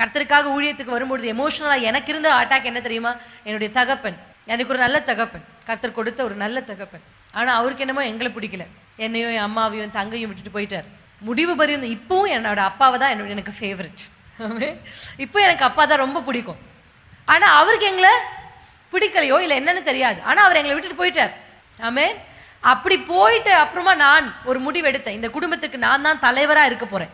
கர்த்தருக்காக ஊழியத்துக்கு வரும்பொழுது எமோஷனலாக எனக்கு இருந்த அட்டாக் என்ன தெரியுமா? என்னுடைய தகப்பன், எனக்கு ஒரு நல்ல தகப்பன், கர்த்தர் கொடுத்த ஒரு நல்ல தகப்பன். ஆனால் அவருக்கு என்னமோ எங்களை பிடிக்கல. என்னையும் என் அம்மாவையும் தங்கையும் விட்டுட்டு போயிட்டார். முடிவு பரிந்து இப்பவும் என்னோட அப்பாவை தான் எனக்கு ஃபேவரட். இப்போ எனக்கு அப்பா தான் ரொம்ப பிடிக்கும். ஆனால் அவருக்கு எங்களை பிடிக்கலையோ இல்லை என்னன்னு தெரியாது. ஆனால் அவர் எங்களை விட்டுட்டு போயிட்டார். ஆமென். அப்படி போயிட்டு அப்புறமா நான் ஒரு முடிவு எடுத்தேன். இந்த குடும்பத்துக்கு நான் தான் தலைவராக இருக்க போகிறேன்.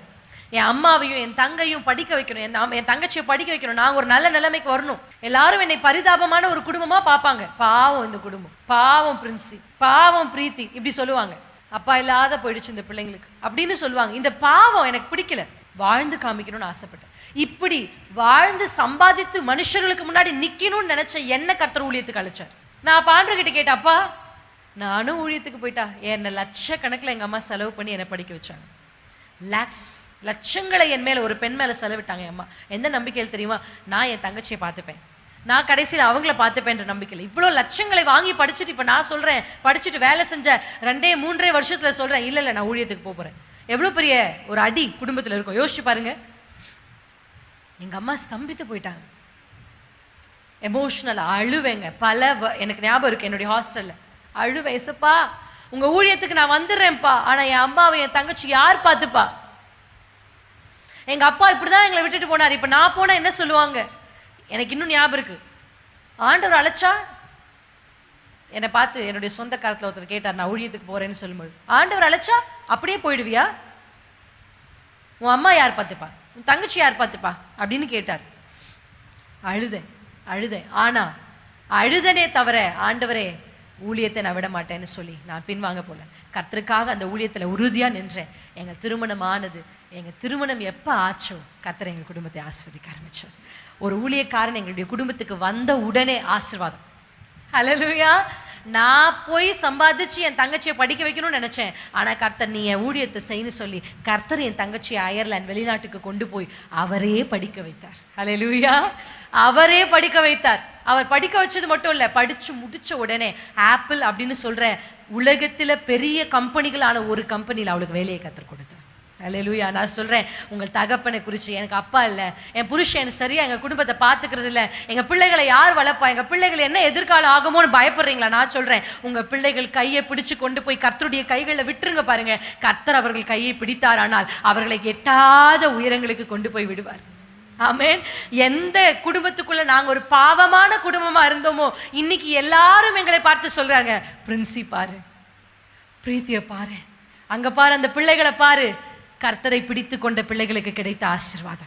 என் அம்மாவையும் என் தங்கையும் படிக்க வைக்கணும், என் தங்கச்சியை படிக்க வைக்கணும், நாங்கள் ஒரு நல்ல நிலைமைக்கு வரணும். எல்லாரும் என்னை பரிதாபமான ஒரு குடும்பமாக பார்ப்பாங்க. பாவம் இந்த குடும்பம், பாவம் பிரின்சி, பாவம் பிரீத்தி, இப்படி சொல்லுவாங்க. அப்பா இல்லாத போயிடுச்சு இந்த பிள்ளைங்களுக்கு அப்படின்னு சொல்லுவாங்க. இந்த பாவம் எனக்கு பிடிக்கல. வாழ்ந்து காமிக்கணும்னு ஆசைப்பட்டேன். இப்படி வாழ்ந்து சம்பாதித்து மனுஷர்களுக்கு முன்னாடி நிக்கணும்னு நினைச்ச என்ன கர்த்தர் ஊழியத்துக்கு அழைச்சார். நான் பாண்டவர்கிட்ட கேட்டேன், அப்பா நானும் ஊழியத்துக்கு போயிட்டா? என்ன லட்சக்கணக்கில் எங்கள் அம்மா செலவு பண்ணி என்னை படிக்க வச்சாங்க. லட்சங்களை என் மேலே, ஒரு பெண் மேலே செலவிட்டாங்க என் அம்மா. எந்த நம்பிக்கையில் தெரியுமா? நான் என் தங்கச்சியை பார்த்துப்பேன், நான் கடைசியில் அவங்கள பார்த்துப்பேன்ற நம்பிக்கையில். இவ்வளோ லட்சங்களை வாங்கி படிச்சுட்டு இப்போ நான் சொல்கிறேன், படிச்சுட்டு வேலை செஞ்ச 2-3 வருஷத்தில் சொல்கிறேன், இல்லை நான் ஊழியத்துக்கு போகிறேன். எவ்வளோ பெரிய ஒரு அடி குடும்பத்தில் இருக்கும் யோசிச்சு பாருங்க. எங்கள் அம்மா ஸ்தம்பித்து போயிட்டாங்க. எமோஷ்னலாக அழுவேங்க. எனக்கு ஞாபகம் இருக்குது, என்னுடைய ஹாஸ்டலில் அழுவேன். ஏசப்பா உங்கள் ஊழியத்துக்கு நான் வந்துடுறேன்ப்பா, ஆனால் என் அம்மாவை என் தங்கச்சி யார் பார்த்துப்பா? எங்கள் அப்பா இப்படி தான் எங்களை விட்டுட்டு போனார். இப்போ நான் போனால் என்ன சொல்லுவாங்க? எனக்கு இன்னும் ஞாபகம் இருக்குது, ஆண்டவர் அழைச்சா என்னை பார்த்து என்னுடைய சொந்த காலத்தில் ஒருத்தர் கேட்டார், நான் ஊழியத்துக்கு போகிறேன்னு சொல்லும்போது, ஆண்டவர் அழைச்சா அப்படியே போயிடுவியா? உன் அம்மா யார் பார்த்துப்பா? உன் தங்கச்சி யார் பார்த்துப்பா அப்படின்னு கேட்டார். அழுதேன். ஆனால் அழுதனே தவிர ஆண்டவரே ஊழியத்தை நான் விட மாட்டேன்னு சொல்லி நான் பின்வாங்க போல. கர்த்தருக்காக அந்த ஊழியத்தில் உறுதியாக நின்றேன். எங்கள் திருமணம் ஆனது. எங்கள் திருமணம் எப்போ ஆச்சோ கர்த்தர் எங்கள் குடும்பத்தை ஆசீர்வதிக்க ஆரம்பித்தார். ஒரு ஊழியக்காரன் எங்களுடைய குடும்பத்துக்கு வந்த உடனே ஆசீர்வாதம். ஹல்லேலூயா. நான் போய் சம்பாதிச்சு என் தங்கச்சியை படிக்க வைக்கணும்னு நினச்சேன். ஆனால் கர்த்தர் நீ என் ஊழியத்தை செய்யன்னு சொல்லி கர்த்தர் என் தங்கச்சியை அயர்லாந்து வெளிநாட்டுக்கு கொண்டு போய் அவரே படிக்க வைத்தார். ஹல்லேலூயா. அவரே படிக்க வைத்தார். அவர் படிக்க வச்சது மட்டும் இல்லை, படித்து முடித்த உடனே ஆப்பிள் அப்படின்னு சொல்கிற உலகத்தில் பெரிய கம்பெனிகளான ஒரு கம்பெனியில் அவளுக்கு வேலையை கற்றுக் கொடுத்தார். ஹல்லேலூயா. நான் சொல்கிறேன், உங்கள் தகப்பனை குறித்து, எனக்கு அப்பா இல்லை, என் புருஷன் சரியாக எங்கள் குடும்பத்தை பார்த்துக்கிறது இல்லை, எங்கள் பிள்ளைகளை யார் வளர்ப்பா, எங்கள் பிள்ளைகள் என்ன எதிர்காலம் ஆகுமோன்னு பயப்படுறீங்களா? நான் சொல்கிறேன், உங்கள் பிள்ளைகள் கையை பிடிச்சு கொண்டு போய் கர்த்தருடைய கைகளில் விட்டுருங்க. பாருங்க, கர்த்தர் அவர்கள் கையை பிடித்தார், ஆனால் அவர்களை எட்டாத உயரங்களுக்கு கொண்டு போய் விடுவார். ஆமென். எந்த குடும்பத்துக்குள்ள நாங்கள் ஒரு பாவமான குடும்பமாக இருந்தோமோ இன்னைக்கு எல்லாரும் எங்களை பார்த்து சொல்கிறாங்க, பிரின்சி பாரு, பிரீத்தியை பாரு, அங்கே பாரு, அந்த பிள்ளைகளை பாரு. கர்த்தரை பிடித்து கொண்ட பிள்ளைகளுக்கு கிடைத்த ஆசீர்வாதம்.